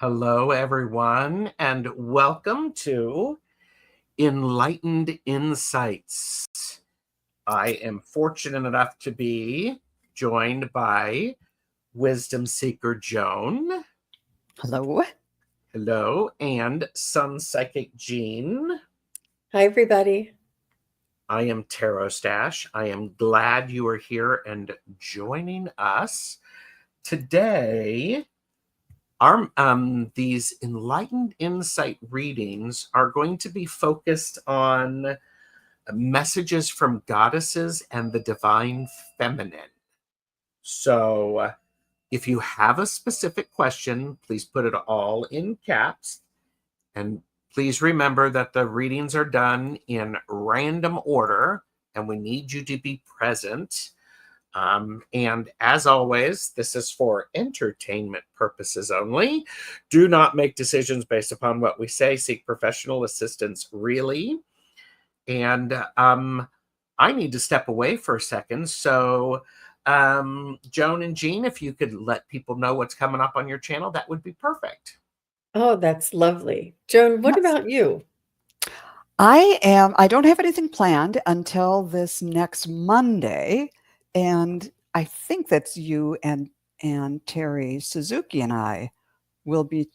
Hello, everyone, and welcome to Enlightened Insights. I am fortunate enough to be joined by Wisdom Seeker Joan. Hello. Hello, and SunPsychic Jean. Hi, everybody. I am TarotStache. I am glad you are here and joining us today. These Enlightened Insight readings are going to be focused on messages from goddesses and the divine feminine. So if you have a specific question, please put it all in caps. And please remember that the readings are done in random order, and we need you to be present. And as always, this is for entertainment purposes only. Do not make decisions based upon what we say. Seek professional assistance, really. And I need to step away for a second. So, Joan and Jean, if you could let people know what's coming up on your channel, that would be perfect. Oh, that's lovely. Joan, what about you? I don't have anything planned until this next Monday. And I think that's you and Terry Suzuki and I will be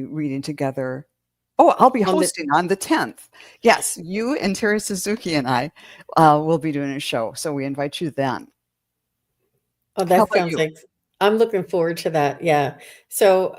reading together. Oh, I'll be hosting on the 10th. Yes, you and Terry Suzuki and I will be doing a show. So we invite you then. Oh, that sounds like I'm looking forward to that. Yeah. So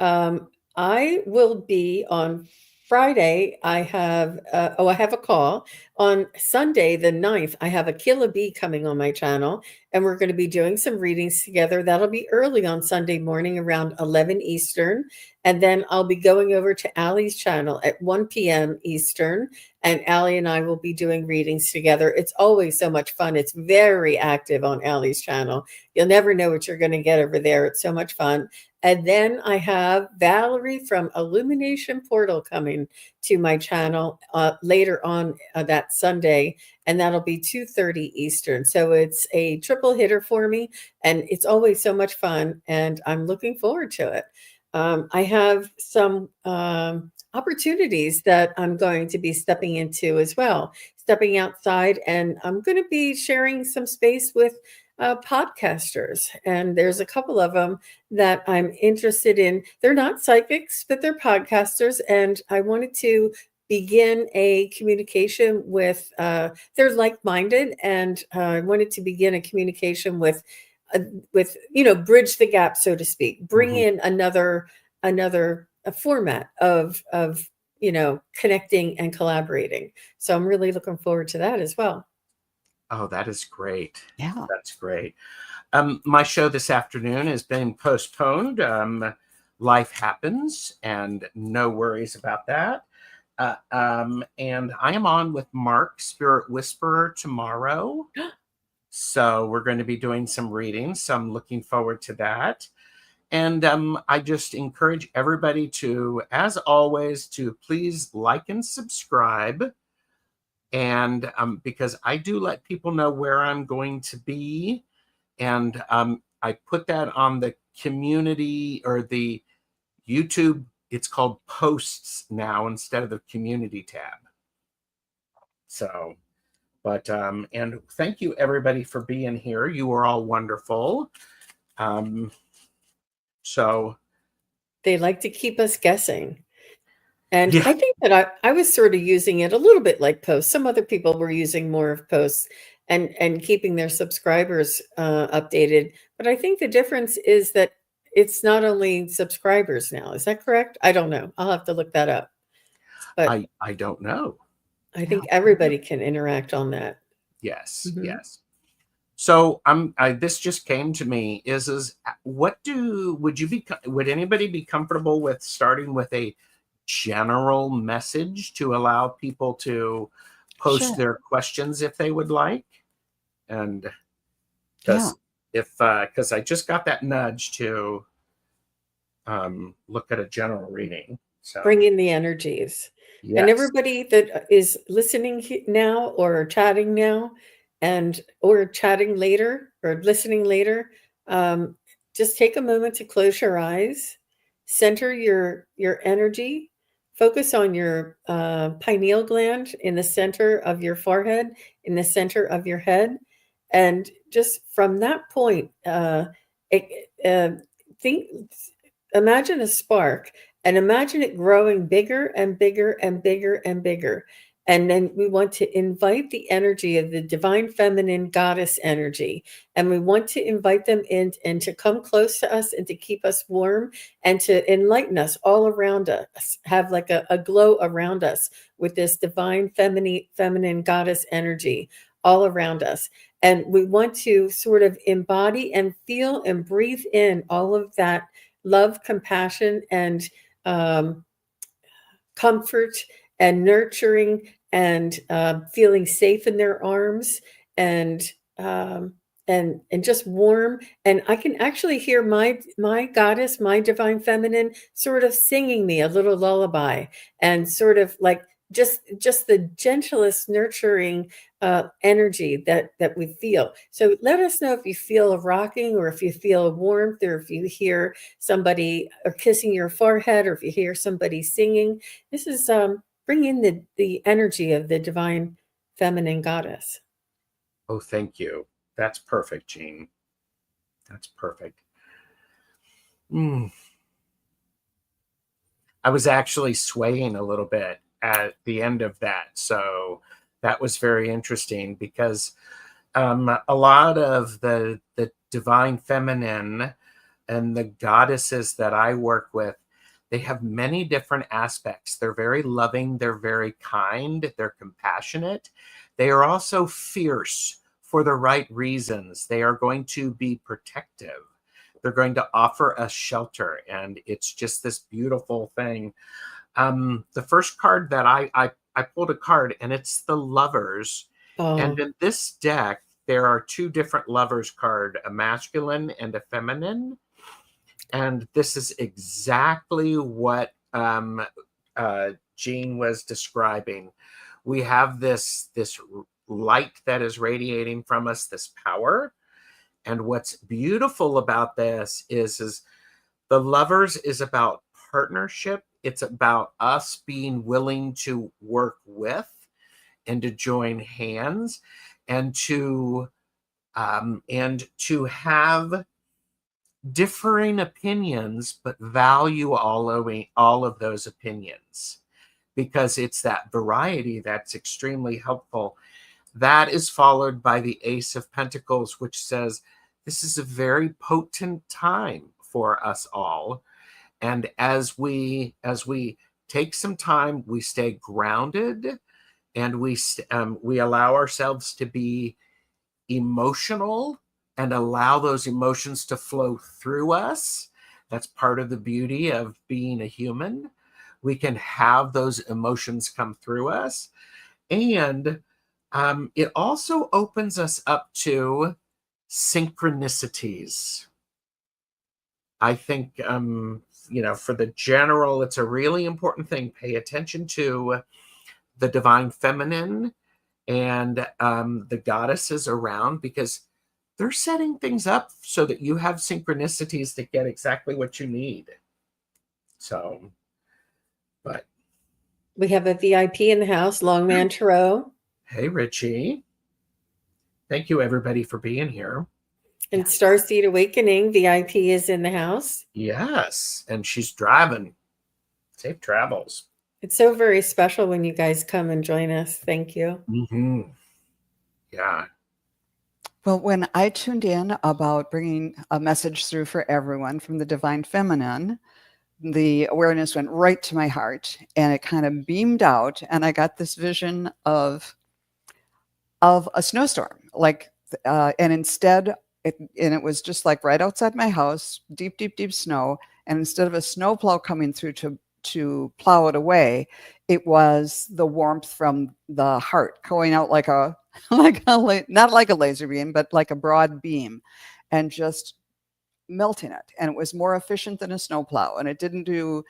I will be on Friday. I have I have a call on Sunday the 9th. I have a Killer Bee coming on my channel, and we're going to be doing some readings together. That'll be early on Sunday morning around 11 Eastern. And then I'll be going over to Allie's channel at 1 p.m. Eastern, and Allie and I will be doing readings together. It's always so much fun. It's very active on Allie's channel. You'll never know what you're going to get over there. It's so much fun. And then I have Valerie from Illumination Portal coming to my channel later on that Sunday, and that'll be 2:30 Eastern. So it's a triple hitter for me, and it's always so much fun, and I'm looking forward to it. I have some opportunities that I'm going to be stepping into as well, stepping outside, and I'm going to be sharing some space with podcasters. And there's a couple of them that I'm interested in. They're not psychics, but they're podcasters. And I wanted to begin a communication with, they're like-minded. And I wanted to begin a communication with, bridge the gap, so to speak, bring in another format of connecting and collaborating. So I'm really looking forward to that as well. Oh, that is great. Yeah. That's great. My show this afternoon has been postponed. Life happens, and no worries about that. And I am on with Mark, Spirit Whisperer, tomorrow. So we're going to be doing some readings. So I'm looking forward to that. And I just encourage everybody to, as always, to please like and subscribe. And because I do let people know where I'm going to be. And I put that on the community or the YouTube. It's called posts now instead of the community tab. So, but, and thank you everybody for being here. You are all wonderful. So they like to keep us guessing. And yeah. I think that I was sort of using it a little bit like posts. Some other people were using more of posts and keeping their subscribers updated. But I think the difference is that it's not only subscribers now. Is that correct? I don't know. I'll have to look that up. But I don't know. I think everybody can interact on that. Yes, yes. So this just came to me would anybody be comfortable with starting with a general message to allow people to post their questions if they would like? And because I just got that nudge to look at a general reading. So bring in the energies. Yes. And everybody that is listening now or chatting now or chatting later or listening later, just take a moment to close your eyes center your energy, focus on your pineal gland in the center of your forehead, in the center of your head, and just from that point, think, imagine a spark, and imagine it growing bigger and bigger and bigger and bigger. And then we want to invite the energy of the divine feminine goddess energy. And we want to invite them in and to come close to us and to keep us warm and to enlighten us all around us, have like a glow around us with this divine feminine goddess energy all around us. And we want to sort of embody and feel and breathe in all of that love, compassion, and comfort and nurturing, and feeling safe in their arms, and just warm. And I can actually hear my goddess, my divine feminine, sort of singing me a little lullaby, and sort of like just the gentlest nurturing energy that we feel. So let us know if you feel a rocking, or if you feel a warmth, or if you hear somebody kissing your forehead, or if you hear somebody singing. This is bring in the energy of the divine feminine goddess. Oh, thank you. That's perfect, Jean. That's perfect. I was actually swaying a little bit at the end of that. So that was very interesting, because a lot of the divine feminine and the goddesses that I work with, they have many different aspects. They're very loving. They're very kind. They're compassionate. They are also fierce for the right reasons. They are going to be protective. They're going to offer us shelter. And it's just this beautiful thing. The first card that I pulled a card, and it's the Lovers. And in this deck, there are two different Lovers card, a masculine and a feminine. And this is exactly what Jean was describing. We have this light that is radiating from us, this power. And what's beautiful about this is the Lovers is about partnership. It's about us being willing to work with and to join hands, and to have differing opinions, but value all of those opinions, because it's that variety that's extremely helpful. That is followed by the Ace of Pentacles, which says this is a very potent time for us all. And as we take some time, we stay grounded, and we allow ourselves to be emotional and allow those emotions to flow through us. That's part of the beauty of being a human. We can have those emotions come through us. And it also opens us up to synchronicities. I think, for the general, it's a really important thing. Pay attention to the divine feminine and the goddesses around, because they're setting things up so that you have synchronicities to get exactly what you need. So, but we have a VIP in the house, Longman Tarot. Hey, Richie. Thank you, everybody, for being here. And Starseed Awakening, VIP, is in the house. Yes, and she's driving. Safe travels. It's so very special when you guys come and join us. Thank you. Mm-hmm. Yeah. Well, when I tuned in about bringing a message through for everyone from the divine feminine, the awareness went right to my heart, and it kind of beamed out, and I got this vision of a snowstorm, and instead, it was just like right outside my house, deep, deep, deep snow, and instead of a snowplow coming through to plow it away, it was the warmth from the heart going out like not like a laser beam, but like a broad beam, and just melting it. And it was more efficient than a snowplow, and it didn't do,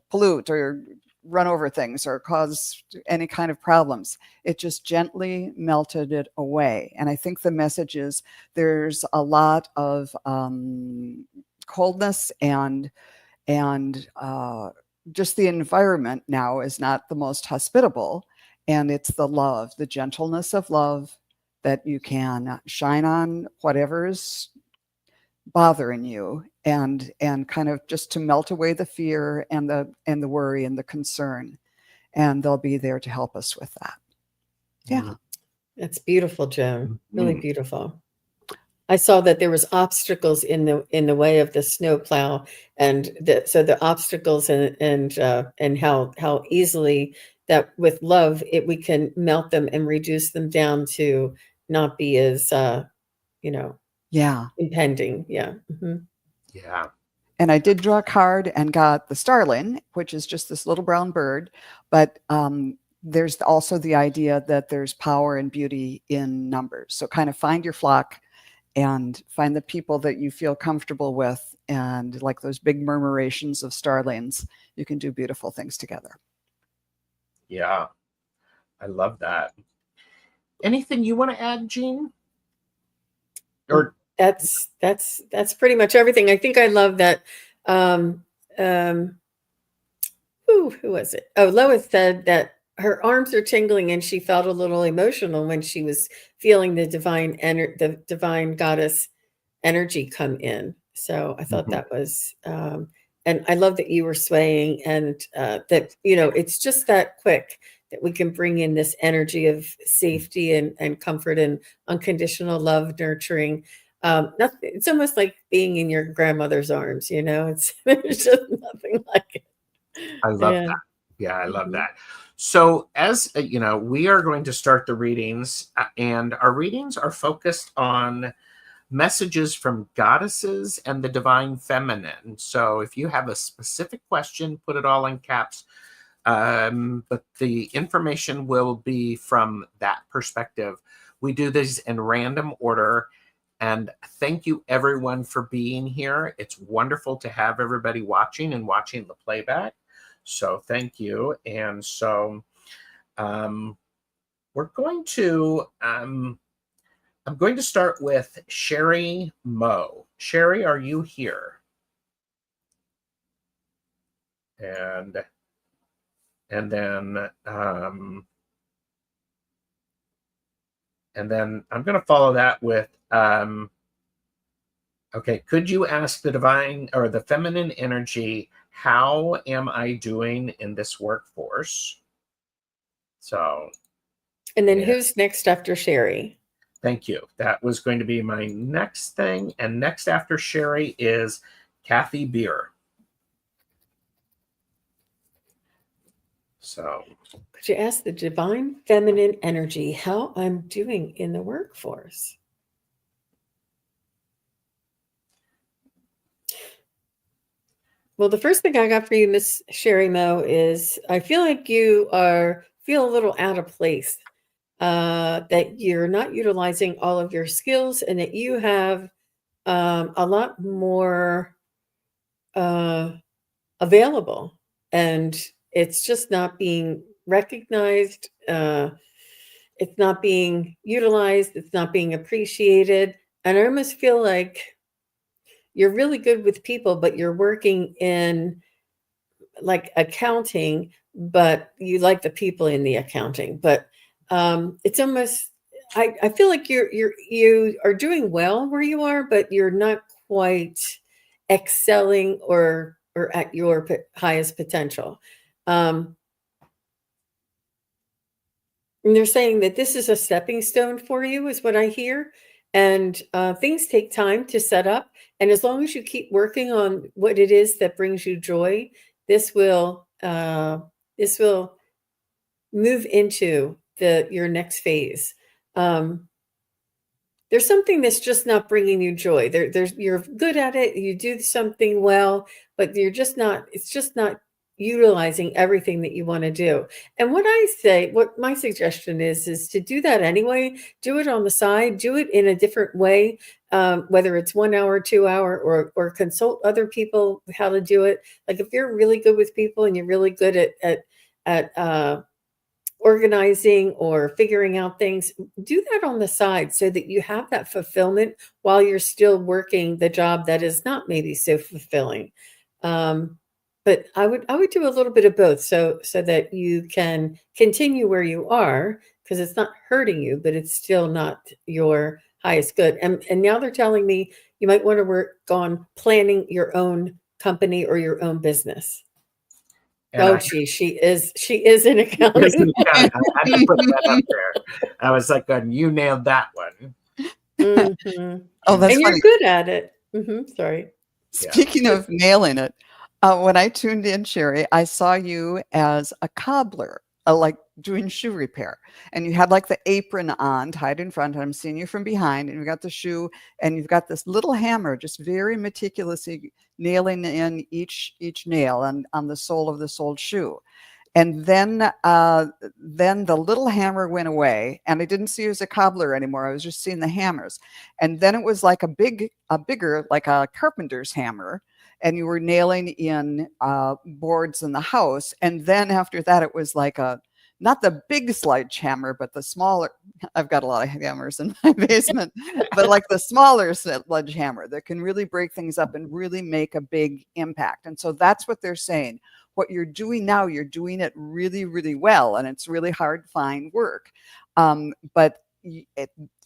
pollute or run over things or cause any kind of problems. It just gently melted it away. And I think the message is there's a lot of coldness and and just the environment now is not the most hospitable, and it's the love, the gentleness of love that you can shine on whatever's bothering you, and kind of just to melt away the fear and the worry and the concern, and they'll be there to help us with that. Yeah. That's beautiful, Joan. Really Mhm. beautiful. I saw that there was obstacles in the way of the snowplow, and so the obstacles and how easily that with love we can melt them and reduce them down to not be as Yeah. impending. Yeah. Yeah. And I did draw a card and got the starling, which is just this little brown bird. But there's also the idea that there's power and beauty in numbers. So kind of find your flock and find the people that you feel comfortable with. And like those big murmurations of starlings, you can do beautiful things together. Yeah. I love that. Anything you want to add, Jean? Or That's pretty much everything. I think I love that. Who was it? Oh, Lois said that her arms are tingling and she felt a little emotional when she was feeling the divine goddess energy come in. So I thought that was, and I love that you were swaying, and that it's just that quick that we can bring in this energy of safety and comfort and unconditional love, nurturing. Nothing. It's almost like being in your grandmother's arms. It's there's just nothing like it. I love Yeah. that. Yeah, I love Mhm. that. So, as we are going to start the readings, and our readings are focused on messages from goddesses and the divine feminine. So, if you have a specific question, put it all in caps. But the information will be from that perspective. We do these in random order. And thank you, everyone, for being here. It's wonderful to have everybody watching the playback. So thank you. And so we're going to, I'm going to start with Sherry Moe. Sherry, are you here? And then I'm going to follow that with, okay, could you ask the divine or the feminine energy, how am I doing in this workforce? So, And then yeah. who's next after Sherry? Thank you. That was going to be my next thing. And next after Sherry is Kathy Beer. So, Could you ask the divine feminine energy how I'm doing in the workforce? Well, the first thing I got for you, Miss Sherry Moe, is I feel like you feel a little out of place, that you're not utilizing all of your skills, and that you have a lot more available, and it's just not being recognized. It's not being utilized. It's not being appreciated. And I almost feel like you're really good with people, but you're working in like accounting, but you like the people in the accounting. But it's almost, I feel like you are doing well where you are, but you're not quite excelling or at your highest potential. And they're saying that this is a stepping stone for you, is what I hear. And things take time to set up. And as long as you keep working on what it is that brings you joy, this will move into your next phase. There's something that's just not bringing you joy. You're good at it. You do something well, but it's just not utilizing everything that you want to do. And what my suggestion is to do that anyway. Do it on the side, do it in a different way, whether it's 1 hour, 2 hour, or consult other people how to do it. Like if you're really good with people and you're really good at organizing or figuring out things, do that on the side so that you have that fulfillment while you're still working the job that is not maybe so fulfilling. But I would do a little bit of both, so that you can continue where you are, because it's not hurting you, but it's still not your highest good. And now they're telling me you might want to work on planning your own company or your own business. And Oh, I gee, she is in accounting. I had to put that up there. I was like, you nailed that one. Mhm. Oh, that's And you're funny. good at it. Sorry. Yeah. Speaking of nailing it, when I tuned in, Sherry, I saw you as a cobbler, like doing shoe repair. And you had like the apron on, tied in front. And I'm seeing you from behind, and you got the shoe, and you've got this little hammer, just very meticulously nailing in each nail on the sole of this old shoe. And then the little hammer went away, and I didn't see you as a cobbler anymore. I was just seeing the hammers. And then it was like a bigger, like a carpenter's hammer, and you were nailing in boards in the house. And then after that, it was like not the big sledgehammer, but the smaller. I've got a lot of hammers in my basement, but like the smaller sledgehammer that can really break things up and really make a big impact. And so that's what they're saying. What you're doing now, you're doing it really, really well, and it's really hard to find work. But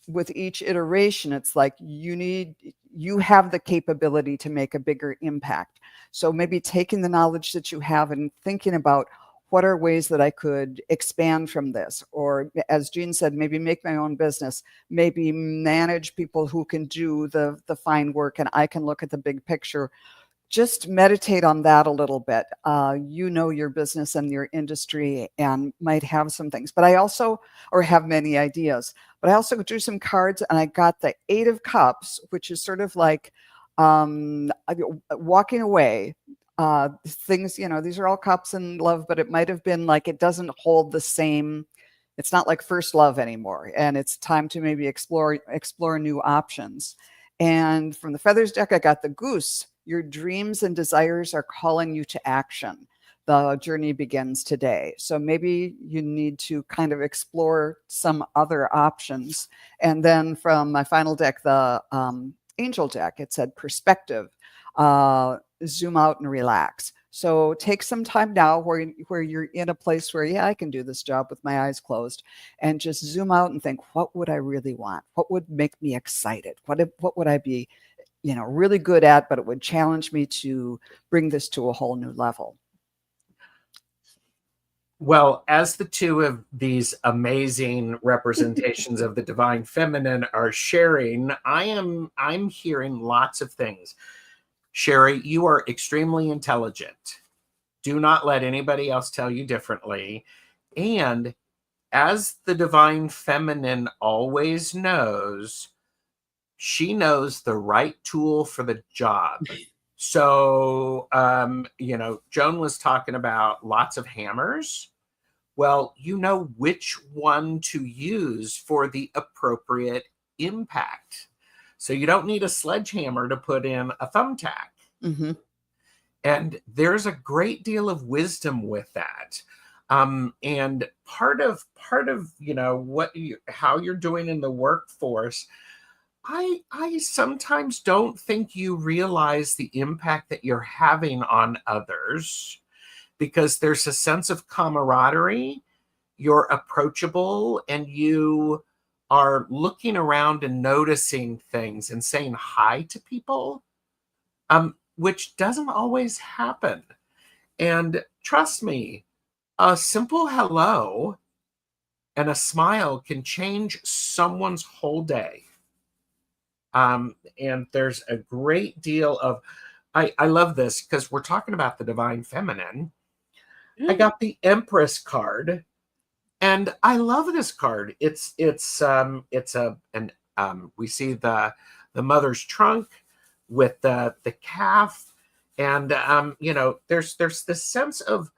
with each iteration, it's like you have the capability to make a bigger impact. So maybe taking the knowledge that you have and thinking about what are ways that I could expand from this, or as Jean said, maybe make my own business, maybe manage people who can do the fine work, and I can look at the big picture. Just meditate on that a little bit. You know your business and your industry and might have some things, but I also, or have many ideas, but I also drew some cards, and I got the 8 of Cups, which is sort of like walking away. Things, these are all cups and love, but it might have been like it doesn't hold the same. It's not like first love anymore, and it's time to maybe explore new options. And from the feathers deck, I got the goose. Your dreams and desires are calling you to action. The journey begins today. So maybe you need to kind of explore some other options. And then from my final deck, the angel deck, it said perspective, zoom out and relax. So take some time now where you're in a place where, yeah, I can do this job with my eyes closed, and just zoom out and think, what would I really want? What would make me excited? What would I be, really good at, but it would challenge me to bring this to a whole new level. Well, as the two of these amazing representations of the divine feminine are sharing, I'm hearing lots of things. Sherry, you are extremely intelligent. Do not let anybody else tell you differently. And as the divine feminine always knows, she knows the right tool for the job. So, Joan was talking about lots of hammers. Well, you know which one to use for the appropriate impact. So you don't need a sledgehammer to put in a thumbtack. Mm-hmm. And there's a great deal of wisdom with that. And part of how you're doing in the workforce, I sometimes don't think you realize the impact that you're having on others, because there's a sense of camaraderie. You're approachable, and you are looking around and noticing things and saying hi to people, which doesn't always happen. And trust me, a simple hello and a smile can change someone's whole day. And there's a great deal of, I love this because we're talking about the divine feminine. I got the Empress card, and I love this card. We see the mother's trunk with the calf, and there's this sense of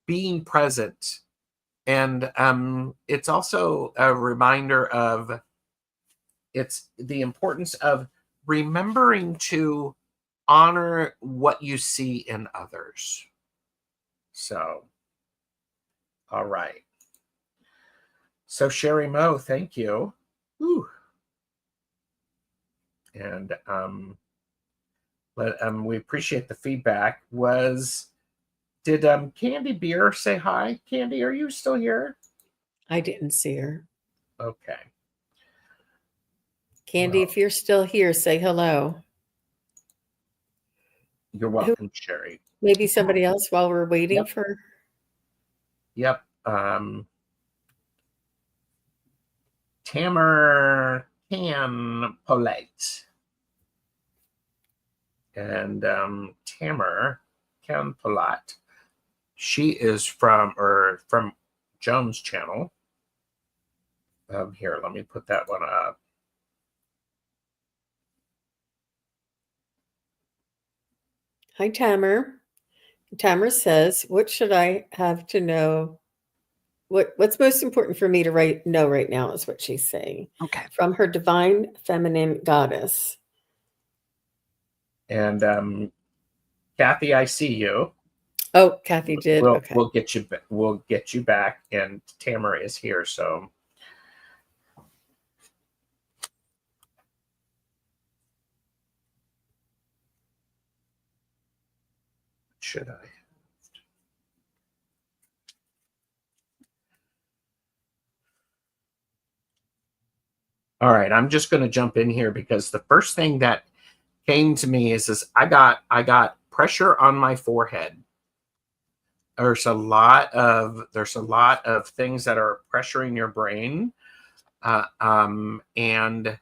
being present, and it's also a reminder of it's the importance of remembering to honor what you see in others. So, all right. So Sherry Moe, thank you. Whew. And But we appreciate the feedback. Did Candy Beer say hi? Candy, are you still here? I didn't see her. Okay. Candy, Well, if you're still here, say hello. you're welcome, Sherry. Maybe somebody else while we're waiting for. Yep. Tamer Can Polite. And Tamer Can Polite. She is from Joan's channel. Here, let me put that one up. Hi, Tamer. Tamer says, "What should I have to know? What's most important for me to know right now?" Is what she's saying. Okay. From her divine feminine goddess. And Kathy, I see you. Oh, Kathy did. Okay. We'll get you back, and Tamer is here. So should I? All right, I'm just going to jump in here because the first thing that came to me is I got pressure on my forehead. There's a lot of things that are pressuring your brain, and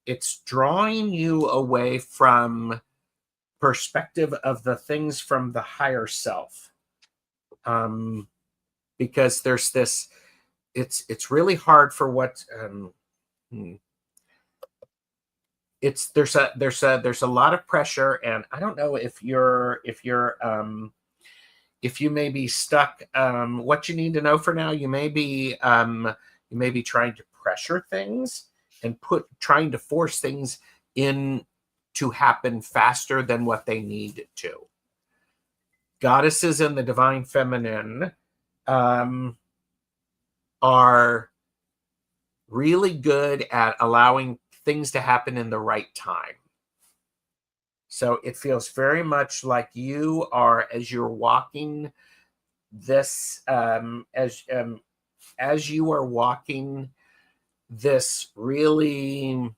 it's drawing you away from perspective of the things from the higher self. Because there's this, it's really hard for what there's a lot of pressure, and I don't know if you may be stuck. What you need to know for now, you may be trying to pressure things and trying to force things in to happen faster than what they need to. Goddesses in the divine feminine are really good at allowing things to happen in the right time. So it feels very much like you are, as you're walking this, as you are walking this really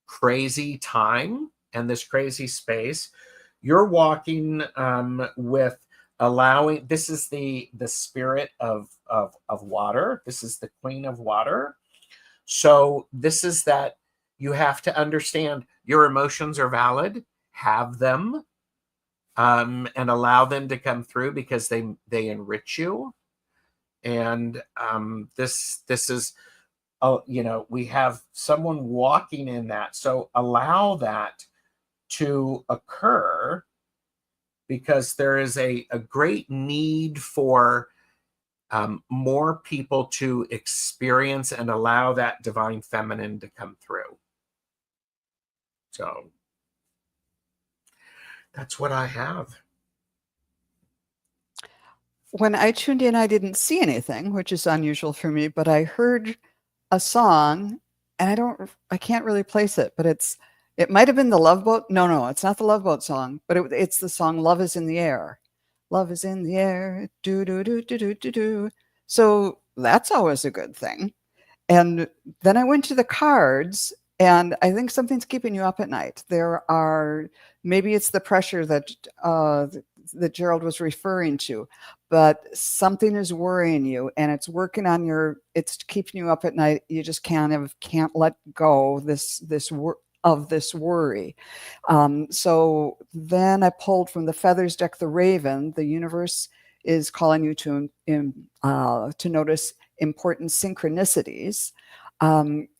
crazy time and this crazy space, you're walking with allowing. This is the spirit of water. This is the queen of water. So this is that you have to understand your emotions are valid, have them, and allow them to come through because they enrich you. And this is, we have someone walking in that. So allow that to occur because there is a great need for more people to experience and allow that divine feminine to come through. So that's what I have. When I tuned in, I didn't see anything, which is unusual for me, but I heard a song, and I can't really place it, but it might have been the Love Boat. No, it's not the Love Boat song, but it's the song "Love Is in the Air." Love is in the air, do do do do do do do. So that's always a good thing. And then I went to the cards, and I think something's keeping you up at night. Maybe it's the pressure that Gerald was referring to, but something is worrying you, and it's working on it's keeping you up at night. You just can't let go of this worry. So then I pulled from the Feathers deck the Raven. The universe is calling you to notice important synchronicities.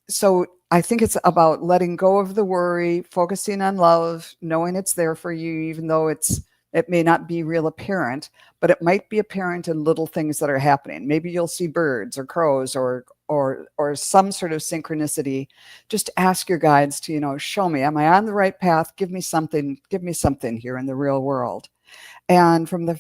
So I think it's about letting go of the worry, focusing on love, knowing it's there for you, even though it may not be real apparent, but it might be apparent in little things that are happening. Maybe you'll see birds or crows or some sort of synchronicity. Just ask your guides to, show me, am I on the right path? Give me something here in the real world. And from the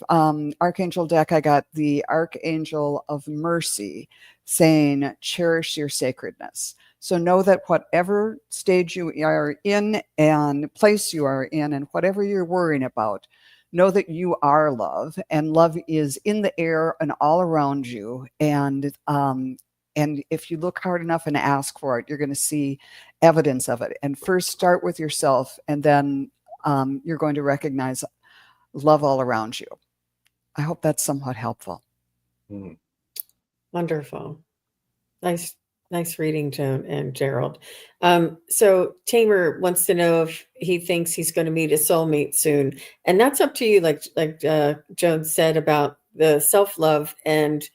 Archangel deck, I got the Archangel of Mercy saying, cherish your sacredness. So know that whatever stage you are in and place you are in and whatever you're worrying about, know that you are love, and love is in the air and all around you. And if you look hard enough and ask for it, you're going to see evidence of it. And first start with yourself, and then you're going to recognize love all around you. I hope that's somewhat helpful. Mm. Wonderful. Nice reading, Joan and Gerald. So Tamer wants to know if he thinks he's going to meet a soulmate soon, and that's up to you. Like Joan said about the self-love and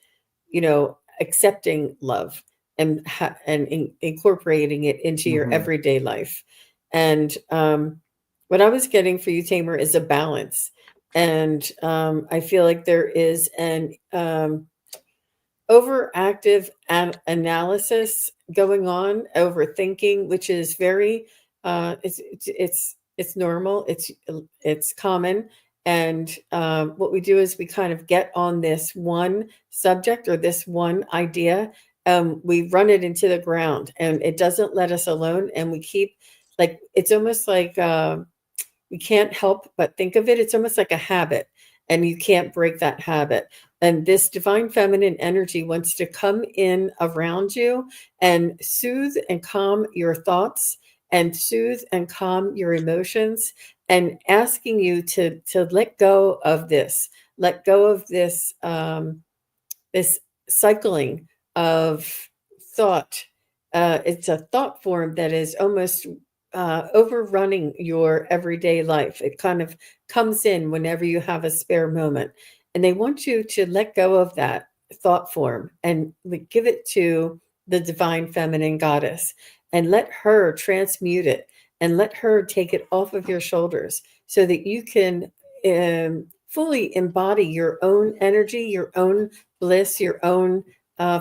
accepting love and incorporating it into your everyday life. And what I was getting for you, Tamer, is a balance. And I feel like there is an overactive analysis going on, overthinking, which is very it's normal, it's common. And what we do is we kind of get on this one subject or this one idea, we run it into the ground, and it doesn't let us alone. And we keep, like, it's almost like we can't help but think of it. It's almost like a habit, and you can't break that habit. And this divine feminine energy wants to come in around you and soothe and calm your thoughts and soothe and calm your emotions, and asking you to let go of this, this cycling of thought. It's a thought form that is almost overrunning your everyday life. It kind of comes in whenever you have a spare moment. And they want you to let go of that thought form and give it to the divine feminine goddess, and let her transmute it, and let her take it off of your shoulders, so that you can fully embody your own energy, your own bliss, your own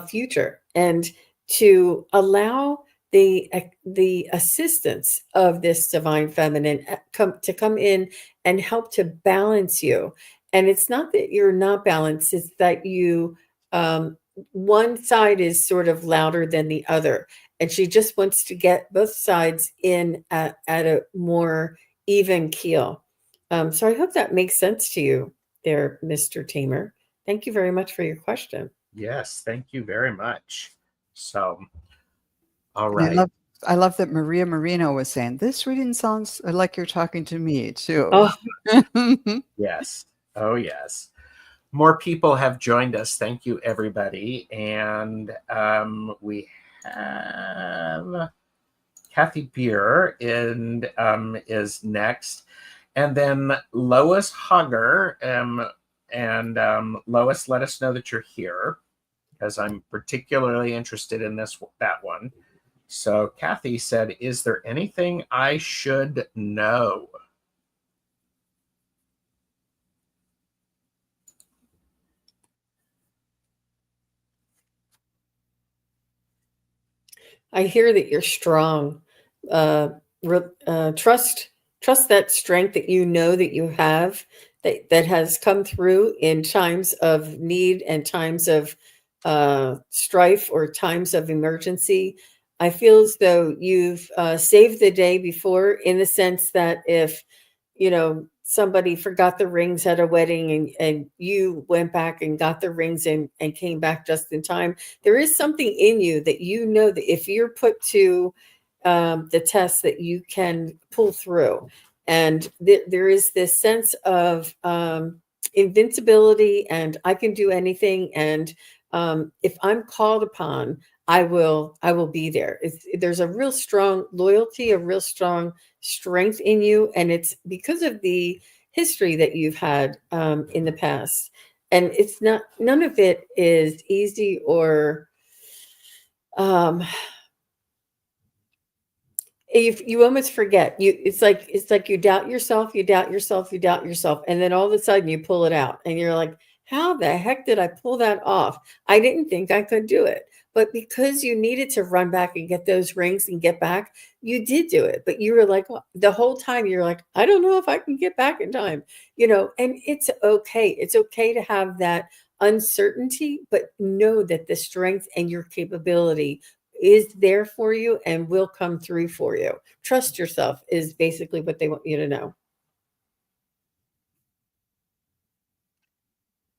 future, and to allow the assistance of this divine feminine to come in and help to balance you. And it's not that you're not balanced, it's that you one side is sort of louder than the other, and she just wants to get both sides in at a more even keel. So I hope that makes sense to you there, Mr. Tamer. Thank you very much for your question. Yes, thank you very much. So, all I right. love that Maria Marino was saying, this reading sounds like you're talking to me too. Oh, Yes. Oh, yes. More people have joined us. Thank you, everybody. And we have Kathy Beer is next. And then Lois Hugger. And Lois, let us know that you're here, because I'm particularly interested in that one. So Kathy said, is there anything I should know? I hear that you're strong. Trust that strength that you know that you have, that has come through in times of need and times of strife or times of emergency. I feel as though you've saved the day before, in the sense that if somebody forgot the rings at a wedding, and you went back and got the rings and came back just in time, there is something in you that that if you're put to the test, that you can pull through. And there is this sense of invincibility, and I can do anything. And if I'm called upon, I will be there. There's a real strong loyalty, a real strong strength in you, and it's because of the history that you've had in the past. And none of it is easy or if you almost forget. It's like you doubt yourself, and then all of a sudden you pull it out, and you're like, how the heck did I pull that off? I didn't think I could do it. But because you needed to run back and get those rings and get back, you did do it. But you were like, the whole time you're like, I don't know if I can get back in time, and it's okay. It's okay to have that uncertainty, but know that the strength and your capability is there for you and will come through for you. Trust yourself is basically what they want you to know.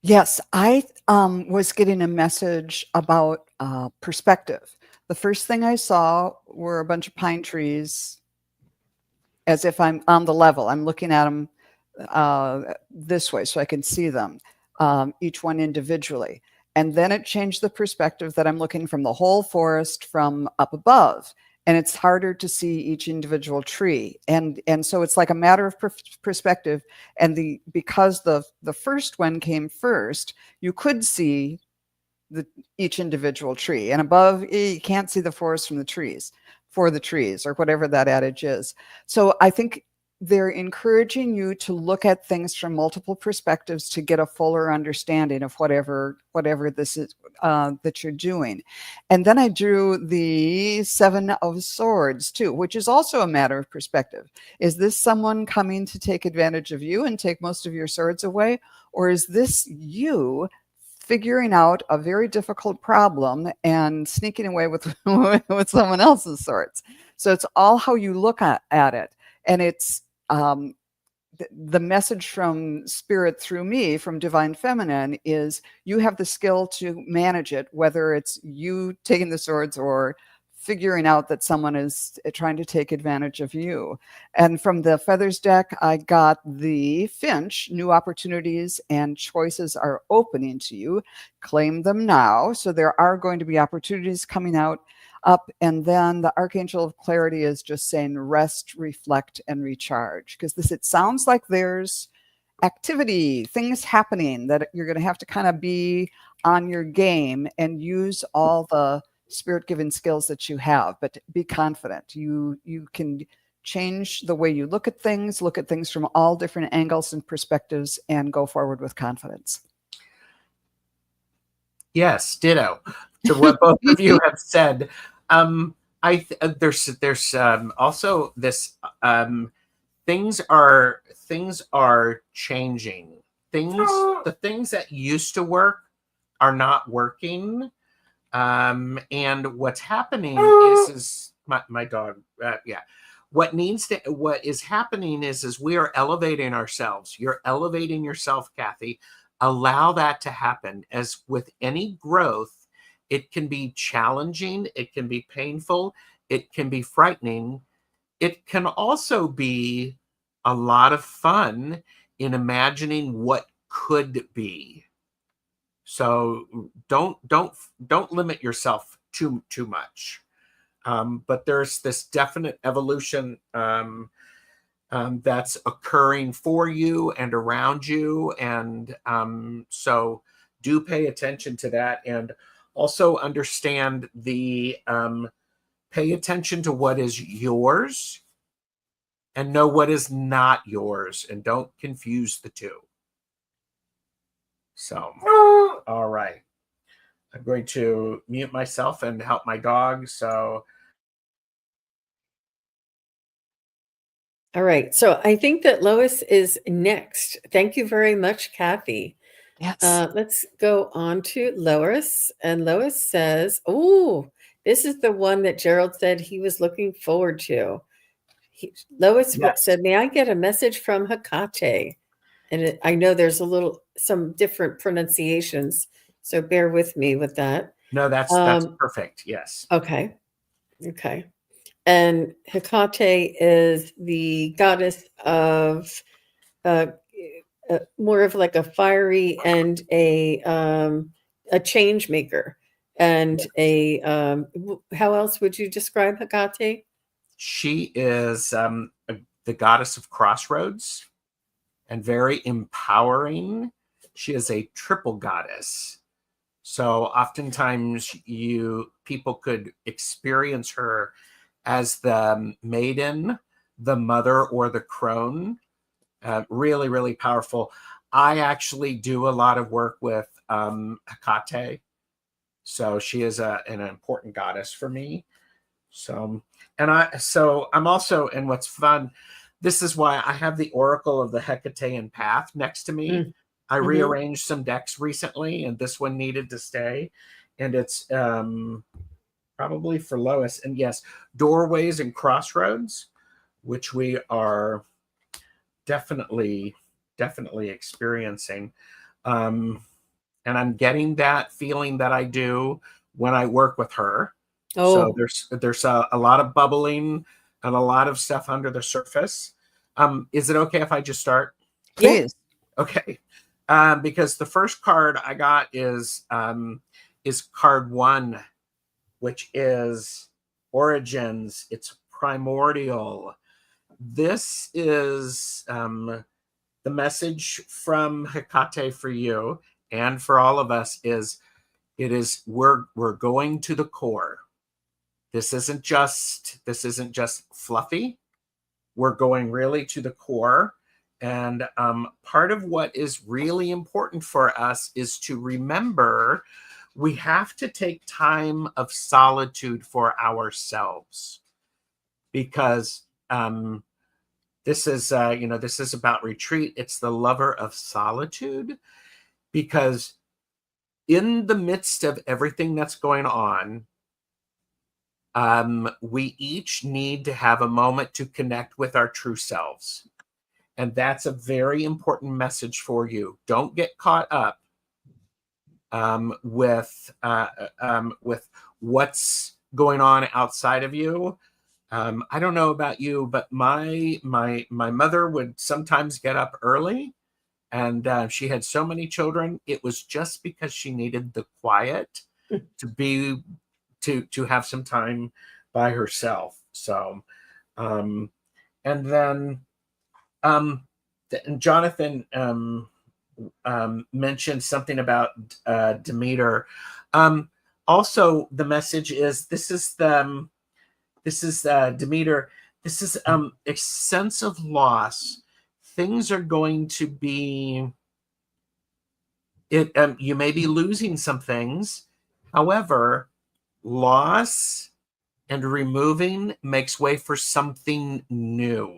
Yes, I was getting a message about perspective. The first thing I saw were a bunch of pine trees, as if I'm on the level. I'm looking at them this way so I can see them, each one individually. And then it changed the perspective that I'm looking from the whole forest from up above. And it's harder to see each individual tree. And so it's like a matter of perspective. And because the first one came first, you could see each individual tree. And above, you can't see the forest from the trees, for the trees, or whatever that adage is. So I think they're encouraging you to look at things from multiple perspectives to get a fuller understanding of whatever this is that you're doing. And then I drew the Seven of Swords too, which is also a matter of perspective. Is this someone coming to take advantage of you and take most of your swords away? Or is this you figuring out a very difficult problem and sneaking away with with someone else's swords? So it's all how you look at it. And it's the message from spirit through me, from Divine Feminine, is you have the skill to manage it, whether it's you taking the swords or figuring out that someone is trying to take advantage of you. And from the Feathers deck, I got the Finch. New opportunities and choices are opening to you. Claim them now. So there are going to be opportunities coming up. And then the Archangel of Clarity is just saying rest, reflect, and recharge. Because it sounds like there's activity, things happening that you're going to have to kind of be on your game and use all the spirit-given skills that you have. But be confident. You can change the way you look at things from all different angles and perspectives, and go forward with confidence. Yes, ditto to what both of you have said. There's also this things are changing. The things that used to work are not working. And what's happening is my dog. Yeah. What is happening is we are elevating ourselves. You're elevating yourself, Kathy. Allow that to happen. As with any growth, it can be challenging, it can be painful, it can be frightening. It can also be a lot of fun in imagining what could be. So don't limit yourself too much. But there's this definite evolution that's occurring for you and around you. And so do pay attention to that, and also understand pay attention to what is yours and know what is not yours, and don't confuse the two. So, all right. I'm going to mute myself and help my dog. So, all right. So I think that Lois is next. Thank you very much, Kathy. Yes. Let's go on to Lois. And Lois says, oh, this is the one that Gerald said he was looking forward to. Lois said, may I get a message from Hecate? And I know there's some different pronunciations, so bear with me with that. No, that's perfect. Yes. Okay. And Hecate is the goddess of more of like a fiery and a change maker. And how else would you describe Hecate? She is the goddess of crossroads and very empowering. She is a triple goddess. So oftentimes people could experience her as the maiden, the mother, or the crone. Really, really powerful. I actually do a lot of work with Hecate. So she is an important goddess for me. So I'm also, and what's fun, this is why I have the Oracle of the Hecatean Path next to me. I rearranged some decks recently, and this one needed to stay. And it's probably for Lois. And yes, doorways and crossroads, which we are definitely experiencing. And I'm getting that feeling that I do when I work with her. So Oh, there's a lot of bubbling and a lot of stuff under the surface. Is it okay if I just start? yeah. Please. Okay. Because the first card I got is card 1, which is origins. It's primordial. This is the message from Hecate for you and for all of us is we're going to the core. This isn't just fluffy. We're going really to the core. And part of what is really important for us is to remember we have to take time of solitude for ourselves, because this is this is about retreat. It's the lover of solitude, because in the midst of everything that's going on, we each need to have a moment to connect with our true selves. And that's a very important message for you. Don't get caught up with what's going on outside of you. I don't know about you, but my mother would sometimes get up early, and she had so many children. It was just because she needed the quiet to be to have some time by herself. So, and then Jonathan mentioned something about Demeter. Also, the message is this is Demeter. This is a sense of loss. Things are going to be. You may be losing some things. However, loss and removing makes way for something new.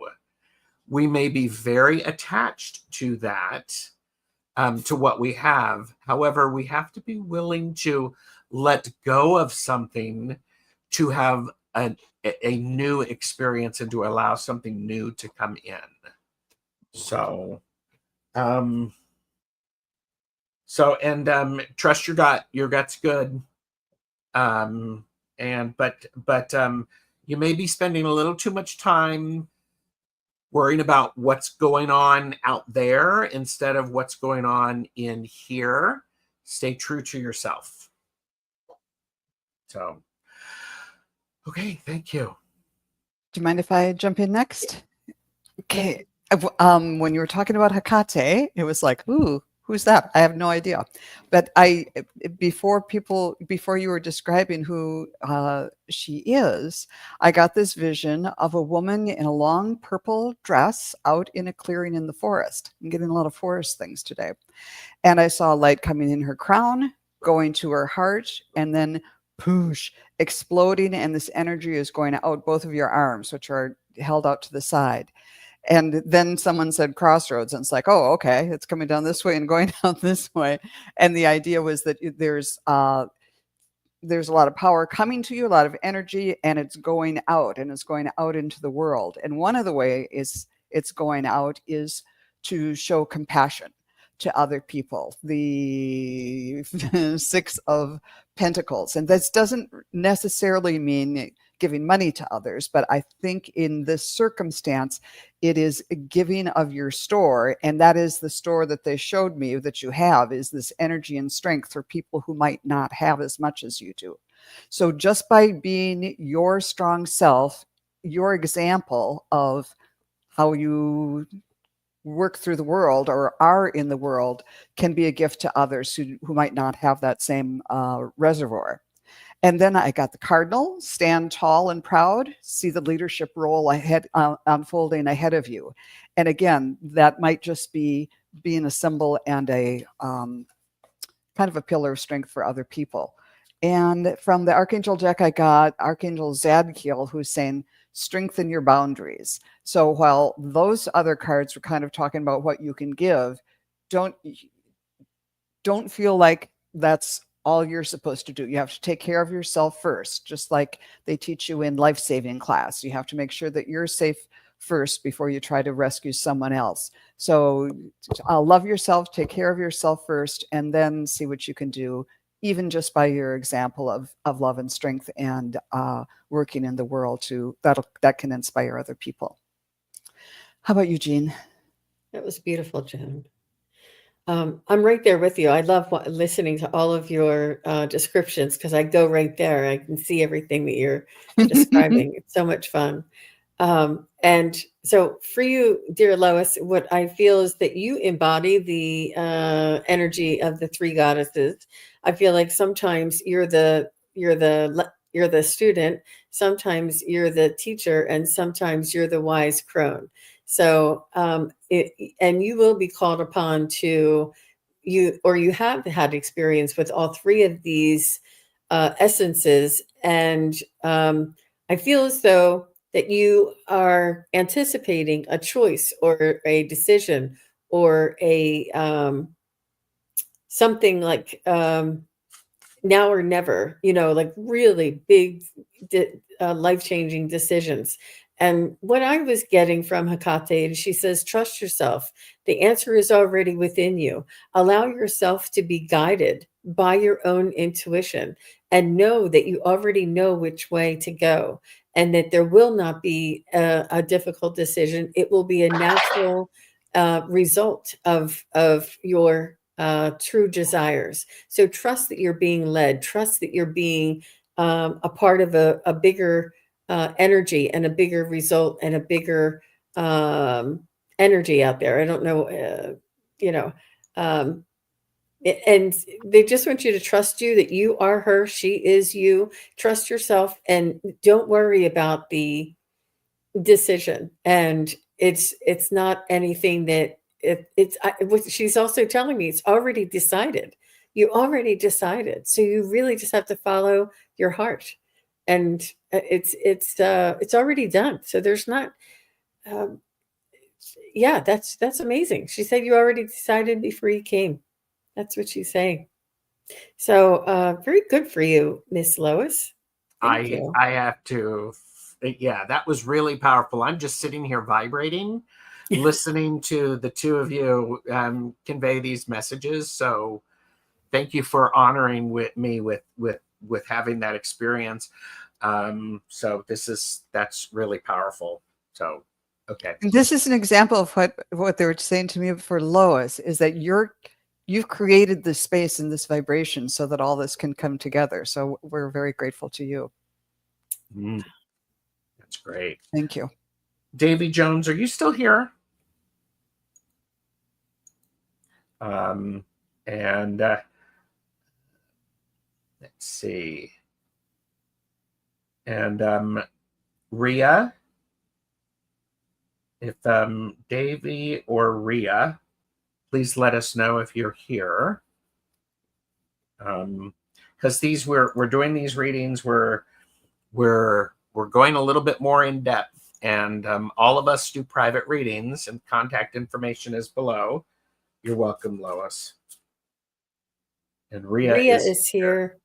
We may be very attached to that, to what we have. However, we have to be willing to let go of something to have a new experience and to allow something new to come in. So, trust your gut. Your gut's good. But you may be spending a little too much time worrying about what's going on out there instead of what's going on in here. Stay true to yourself. So, okay, thank you. Do you mind if I jump in next? Okay. When you were talking about Hecate, it was like, ooh, who's that? I have no idea. But before you were describing who she is, I got this vision of a woman in a long purple dress out in a clearing in the forest. I'm getting a lot of forest things today. And I saw light coming in her crown, going to her heart, and then poosh, exploding. And this energy is going out both of your arms, which are held out to the side. And then someone said crossroads, and it's like, oh, okay, it's coming down this way and going down this way. And the idea was that there's a lot of power coming to you, a lot of energy, and it's going out, and it's going out into the world. And one of the way is it's going out is to show compassion to other people. The 6 of Pentacles, and this doesn't necessarily mean giving money to others, but I think in this circumstance, it is giving of your store, and that is the store that they showed me that you have, is this energy and strength for people who might not have as much as you do. So just by being your strong self, your example of how you work through the world or are in the world can be a gift to others who might not have that same reservoir. And then I got the cardinal, stand tall and proud, see the leadership role ahead, unfolding ahead of you. And again, that might just be being a symbol and a kind of a pillar of strength for other people. And from the Archangel deck, I got Archangel Zadkiel, who's saying, strengthen your boundaries. So while those other cards were kind of talking about what you can give, don't feel like that's all you're supposed to do. You have to take care of yourself first, just like they teach you in life-saving class. You have to make sure that you're safe first before you try to rescue someone else. So love yourself, take care of yourself first, and then see what you can do, even just by your example of love and strength and working in the world that can inspire other people. How about you, Jean? That was beautiful, Joan. I'm right there with you. I love listening to all of your descriptions because I go right there. I can see everything that you're describing. It's so much fun. And so for you, dear Lois, what I feel is that you embody the energy of the three goddesses. I feel like sometimes you're the student, sometimes you're the teacher, and sometimes you're the wise crone. So, and you will be called upon to you have had experience with all three of these essences. And I feel as though that you are anticipating a choice or a decision or a something like now or never, like really big, life-changing decisions. And what I was getting from Hecate, she says, trust yourself. The answer is already within you. Allow yourself to be guided by your own intuition and know that you already know which way to go and that there will not be a difficult decision. It will be a natural result of your true desires. So trust that you're being led, trust that you're being a part of a bigger energy and a bigger result and a bigger energy out there. I don't know, and they just want you to trust you, that you are her, she is you. Trust yourself and don't worry about the decision. And it's not anything that what she's also telling me, it's already decided. You already decided. So you really just have to follow your heart. And it's already done. So there's not um, yeah, that's amazing. She said you already decided before you came. That's what she's saying. So very good for you, Miss Lois. Thank you. I have to, yeah, that was really powerful. I'm just sitting here vibrating, listening to the two of you convey these messages. So thank you for honoring me with having that experience. So that's really powerful. So, okay. And this is an example of what they were saying to me for Lois, is that you've created this space and this vibration so that all this can come together. So we're very grateful to you. That's great. Thank you. Davy Jones, are you still here? And let's see. And Ria, if Davy or Ria, please let us know if you're here. Because we're doing these readings, we're going a little bit more in depth, and all of us do private readings, and contact information is below. You're welcome, Lois. And Ria is here.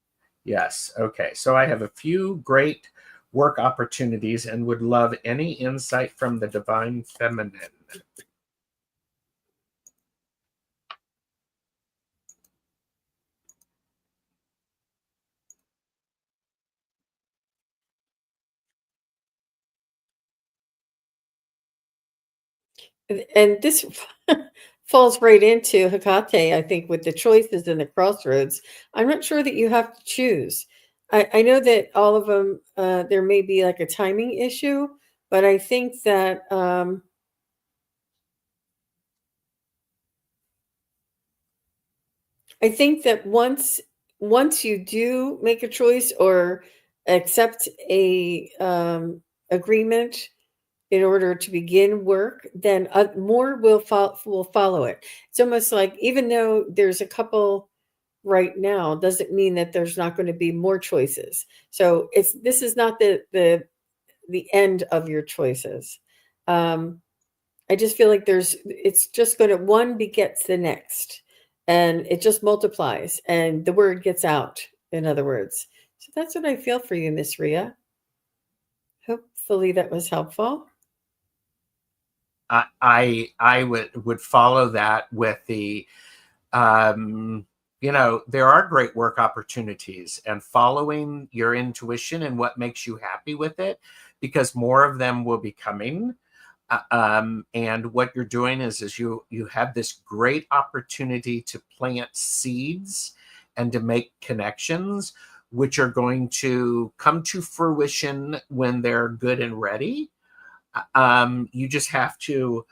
Yes. Okay. So I have a few great work opportunities and would love any insight from the divine feminine. And this falls right into Hecate, I think, with the choices and the crossroads. I'm not sure that you have to choose. I know that all of them, there may be like a timing issue, but I think that once you do make a choice or accept a agreement in order to begin work, then more will follow it. It's almost like, even though there's a couple right now, doesn't mean that there's not going to be more choices. So this is not the end of your choices. I just feel like it's just going to, one begets the next. and it just multiplies and the word gets out, in other words. So that's what I feel for you, Miss Rhea. Hopefully that was helpful. I would follow that with the, there are great work opportunities, and following your intuition and what makes you happy with it, because more of them will be coming. And what you're doing is you have this great opportunity to plant seeds and to make connections, which are going to come to fruition when they're good and ready. You just have to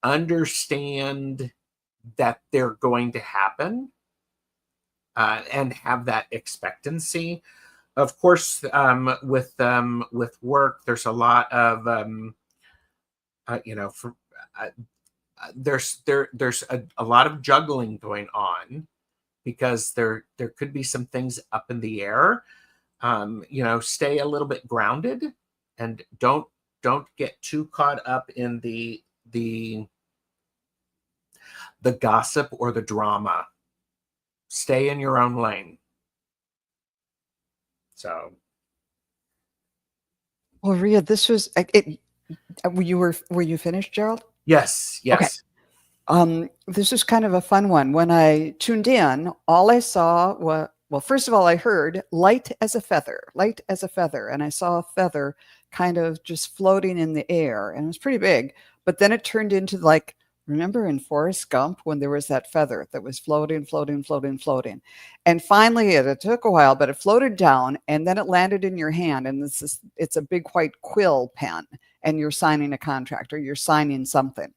understand that they're going to happen, and have that expectancy. Of course, with work, there's a lot of there's a lot of juggling going on, because there could be some things up in the air. Stay a little bit grounded, and don't get too caught up in the gossip or the drama. Stay in your own lane. So, Well, Rhea, this was it. Were you finished, Gerald? yes. Okay. This was kind of a fun one. When I tuned in, all I saw was, well, first of all, I heard light as a feather, and I saw a feather kind of just floating in the air, and it was pretty big. But then it turned into, like, remember in Forrest Gump when there was that feather that was floating, floating, floating, floating, and finally it took a while, but it floated down, and then it landed in your hand, and it's a big white quill pen, and you're signing a contract or you're signing something.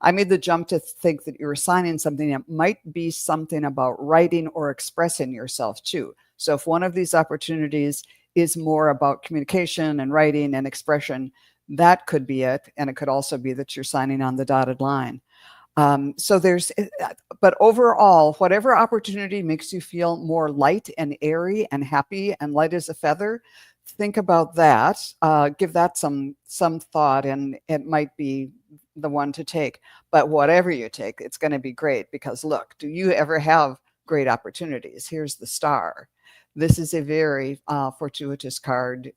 I made the jump to think that you were signing something that might be something about writing or expressing yourself too. So if one of these opportunities is more about communication and writing and expression, that could be it. And it could also be that you're signing on the dotted line. But overall, whatever opportunity makes you feel more light and airy and happy and light as a feather, think about that. Give that some thought, and it might be the one to take. But whatever you take, it's going to be great, because look, do you ever have great opportunities? Here's the star. This is a very fortuitous card.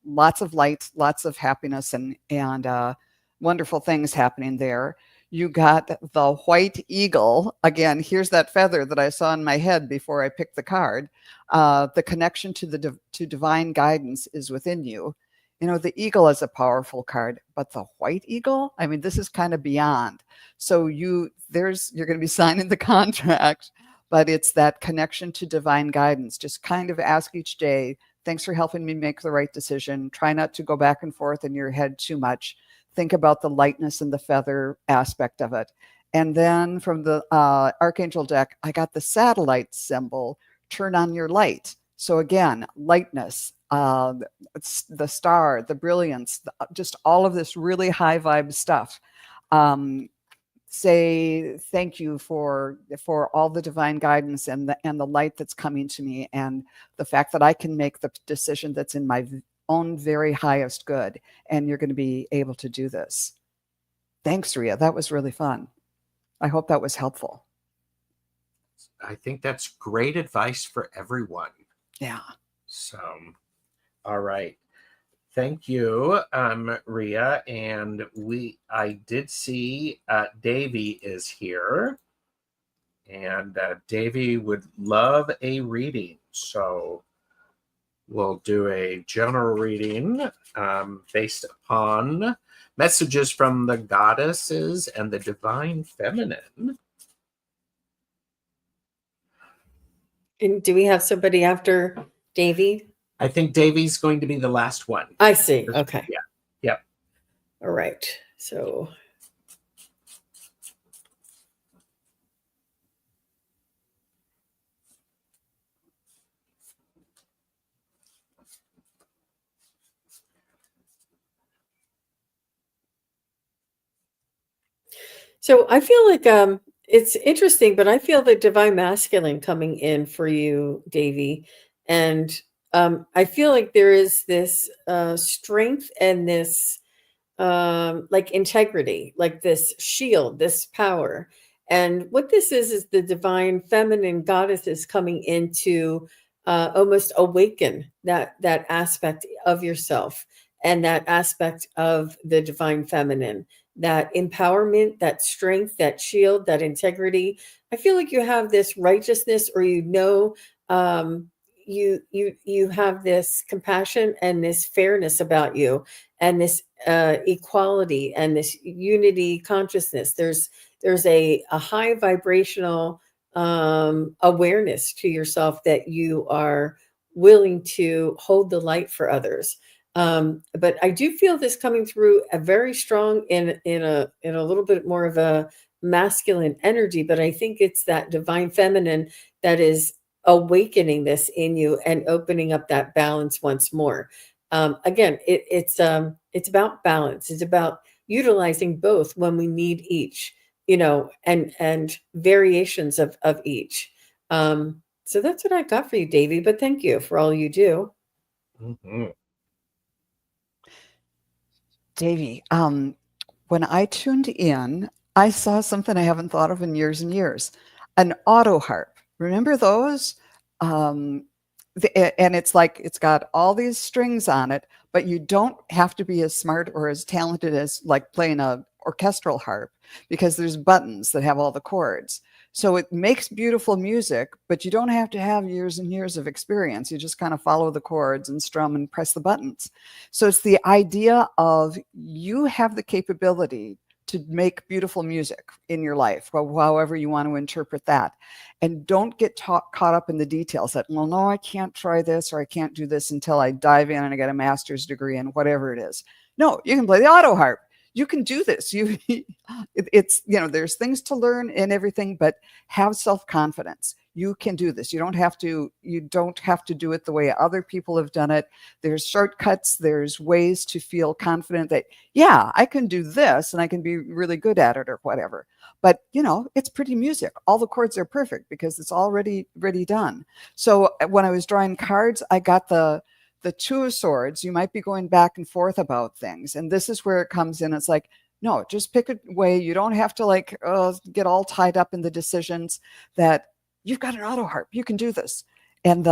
Lots of light, lots of happiness, and wonderful things happening there. You got the white eagle. Again, here's that feather that I saw in my head before I picked the card. The connection to divine guidance is within you. The eagle is a powerful card, but the white eagle, I mean, this is kind of beyond. So you're going to be signing the contract, but it's that connection to divine guidance. Just kind of ask each day, thanks for helping me make the right decision. Try not to go back and forth in your head too much. Think about the lightness and the feather aspect of it. And then from the Archangel deck, I got the satellite symbol, turn on your light. So again, lightness, the star, the brilliance, just all of this really high vibe stuff. Say thank you for all the divine guidance and the light that's coming to me, and the fact that I can make the decision that's in my own very highest good, and you're going to be able to do this. Thanks, Rhea. That was really fun. I hope that was helpful. I think that's great advice for everyone. Yeah. So, all right. Thank you, Rhea. And I did see Davy is here, and Davy would love a reading. So we'll do a general reading based upon messages from the goddesses and the divine feminine. And do we have somebody after Davy? I think Davy's going to be the last one. I see. Okay. Yeah. Yep. All right. So I feel like it's interesting, but I feel the divine masculine coming in for you, Davy. And I feel like there is this strength and this like integrity, like this shield, this power. And what this is the divine feminine goddess is coming into almost awaken that aspect of yourself and that aspect of the divine feminine, that empowerment, that strength, that shield, that integrity. I feel like you have this righteousness, or you have this compassion and this fairness about you, and this equality and this unity consciousness. There's a high vibrational awareness to yourself that you are willing to hold the light for others. But I do feel this coming through a very strong in a little bit more of a masculine energy. But I think it's that divine feminine that is awakening this in you and opening up that balance once more. Again, it's about balance. It's about utilizing both when we need each, and variations of each. So that's what I got for you, Davy. But thank you for all you do. Mhm. Davy, when I tuned in, I saw something I haven't thought of in years and years. An auto harp. Remember those? Um, and it's like it's got all these strings on it, but you don't have to be as smart or as talented as like playing a orchestral harp, because there's buttons that have all the chords. So it makes beautiful music, but you don't have to have years and years of experience. You just kind of follow the chords and strum and press the buttons. So it's the idea of you have the capability to make beautiful music in your life, however you want to interpret that. And don't get caught up in the details that, well, no, I can't try this, or I can't do this until I dive in and I get a master's degree in whatever it is. No, you can play the auto harp. You can do this. It's, there's things to learn and everything, but have self-confidence. You can do this. You don't have to do it the way other people have done it. There's shortcuts. There's ways to feel confident that, yeah, I can do this and I can be really good at it or whatever. But, it's pretty music. All the chords are perfect because it's already done. So when I was drawing cards, I got the Two of Swords. You might be going back and forth about things. And this is where it comes in. It's like, no, just pick a way. You don't have to get all tied up in the decisions. That you've got an auto harp. You can do this. And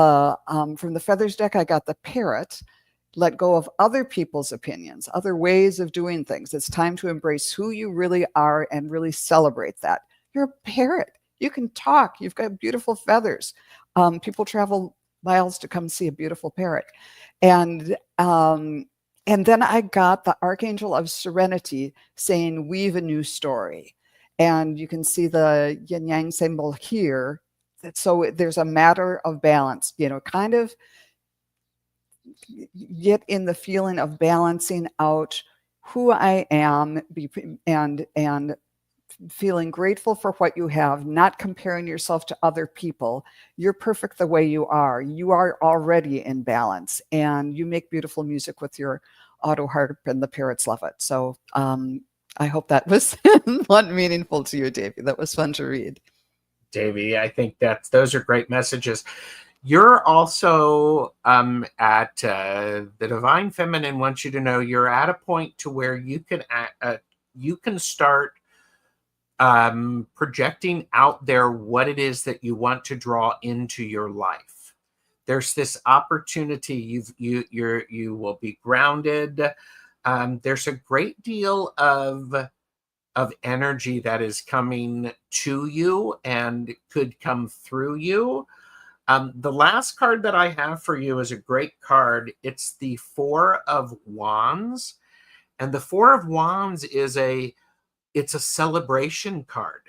from the Feathers deck, I got the Parrot. Let go of other people's opinions, other ways of doing things. It's time to embrace who you really are and really celebrate that. You're a parrot. You can talk. You've got beautiful feathers. People travel miles to come see a beautiful parrot. And then I got the Archangel of Serenity saying, weave a new story. And you can see the yin yang symbol here. So there's a matter of balance, kind of get in the feeling of balancing out who I am and feeling grateful for what you have, not comparing yourself to other people. You're perfect the way you are. You are already in balance, and you make beautiful music with your auto harp, and the parrots love it. So I hope that was meaningful to you, Davy. That was fun to read. Davy, I think those are great messages. You're also at the Divine Feminine wants you to know you're at a point to where you can start projecting out there what it is that you want to draw into your life. There's this opportunity. You will be grounded. There's a great deal of energy that is coming to you and could come through you. The last card that I have for you is a great card. It's the Four of Wands. And the Four of Wands it's a celebration card.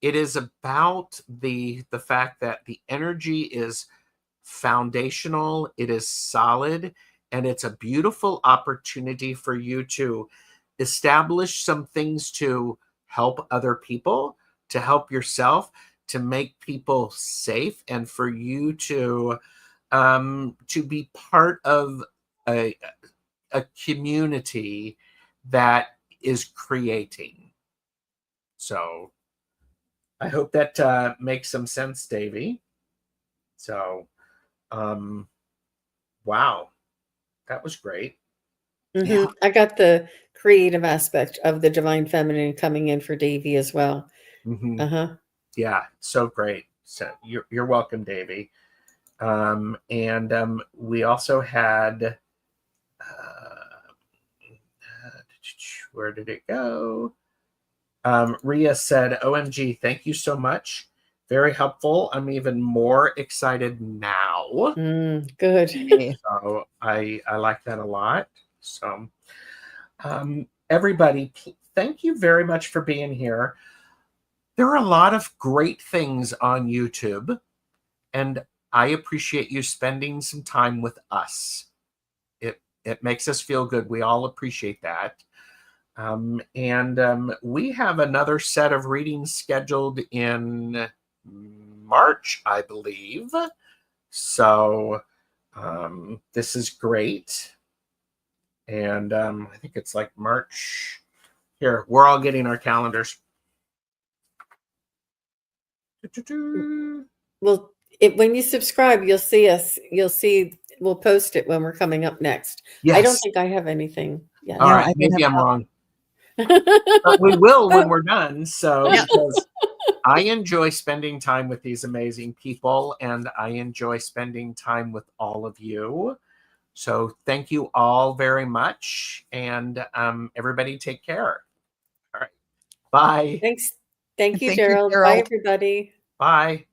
It is about the fact that the energy is foundational, it is solid, and it's a beautiful opportunity for you to establish some things to help other people, to help yourself, to make people safe, and for you to be part of a community that is creating. So I hope that makes some sense, Davy. So, wow, that was great. Mm-hmm. Yeah. I got the creative aspect of the divine feminine coming in for Davy as well. Uh-huh. Yeah, so great. So you're welcome, Davey. And we also had where did it go? Ria said, "OMG, thank you so much. Very helpful. I'm even more excited now." Good. So I like that a lot. So everybody, thank you very much for being here. There are a lot of great things on YouTube, and I appreciate you spending some time with us. It makes us feel good. We all appreciate that. And we have another set of readings scheduled in March, I believe. So this is great. And I think it's like March. Here, we're all getting our calendars. Well, when you subscribe, you'll see us. You'll see we'll post it when we're coming up next. Yes. I don't think I have anything yet. All Yeah, right, I don't maybe have I'm wrong. But we will when we're done. So Yeah. because I enjoy spending time with these amazing people, and I enjoy spending time with all of you. So thank you all very much. And everybody take care. All right. Bye. Thanks. Thank you, Thank you, Gerald. Bye, Gerald. everybody. Bye.